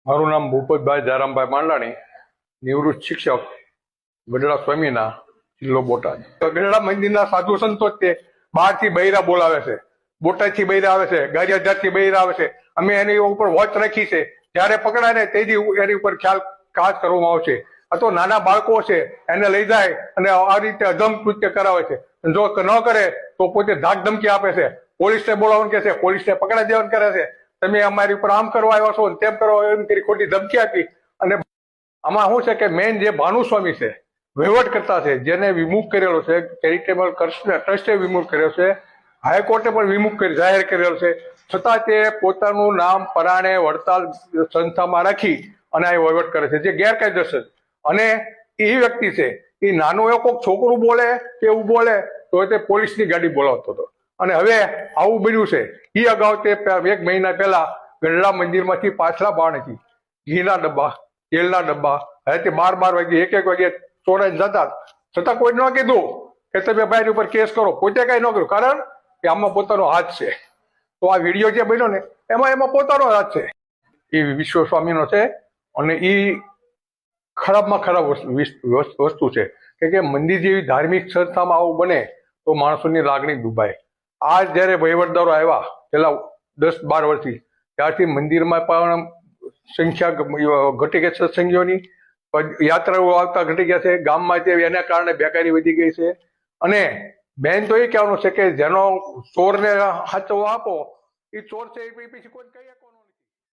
મારું નામ ભૂપતભાઈ જરામભાઈ માંડલાણી, નિવૃત્ત શિક્ષક, ગઢડા સ્વામીના, જિલ્લો બોટાદ. ગઢડા મંદિરના સાધુ સંતો જ તે બહારથી બૈરા બોલાવે છે, બોટાદથી બૈરા આવે છે, ગારિયાધારથી બૈરા આવે છે. અમે એની ઉપર વોચ રાખી છે. જ્યારે પકડાય ને તેથી એની ઉપર ખ્યાલ કાજ કરવામાં આવશે. આ તો નાના બાળકો છે, એને લઈ જાય અને આ રીતે અધમ કૃત્ય કરાવે છે. જો ન કરે તો પોતે ધાક ધમકી આપે છે, પોલીસને બોલાવવાનું કે છે, પોલીસને પકડાઈ દેવાનું કરે છે. તમે અમારી ઉપર આમ કરવા આવ્યા છો તેમ કરવા એમ કરી ખોટી ધમકી આપી. અને આમાં શું છે કે મેઇન જે ભાનુસ્વામી છે, વહીવટ કરતા છે, જેને વિમુખ કરેલો છે, ચેરિટેબલ ટ્રસ્ટે વિમુખ કર્યો છે, હાઈકોર્ટે પણ વિમુખ જાહેર કરેલો છે, છતાં તે પોતાનું નામ પરાણે વડતાલ સંસ્થામાં રાખી અને આ વહીવટ કરે છે, જે ગેરકાયદેસર. અને એ વ્યક્તિ છે, એ નાનું એવું કોઈક છોકરું બોલે કે એવું બોલે તો તે પોલીસની ગાડી બોલાવતો હતો. અને હવે આવું બન્યું છે. એ અગાઉ તે 1 મહિના પહેલા ગઢડા મંદિરમાંથી પાછલા બાણથી ઘીના ડબ્બા, તેલના ડબ્બા રાતે 12 વાગે 1 વાગે ચોરાઈને જતા, છતાં કોઈ ન કીધું કે તમે ભાઈ ઉપર કેસ કરો. પોતે કઈ ન કર્યું, કારણ કે આમાં પોતાનો હાથ છે. તો આ વિડીયો જે બન્યો ને એમાં પોતાનો હાથ છે. એ વિશ્વ સ્વામીનો છે અને એ ખરાબમાં ખરાબ વસ્તુ છે કે મંદિર જેવી ધાર્મિક સંસ્થામાં આવું બને તો માણસોની લાગણી દુભાય. આ જયારે વહીવટદારો આવ્યા પેલા 10-12 વર્ષથી, ત્યારથી મંદિરમાં પણ સંખ્યા ઘટી ગઈ, સત્સંગીઓની યાત્રાઓ આવતા ઘટી ગયા છે. ગામમાં એના કારણે બેકારી વધી ગઈ છે. અને મેન તો એ કહેવાનું છે કે જેનો ચોરને હાચવો આપો, એ ચોર છે એ પછી કોઈ કઈ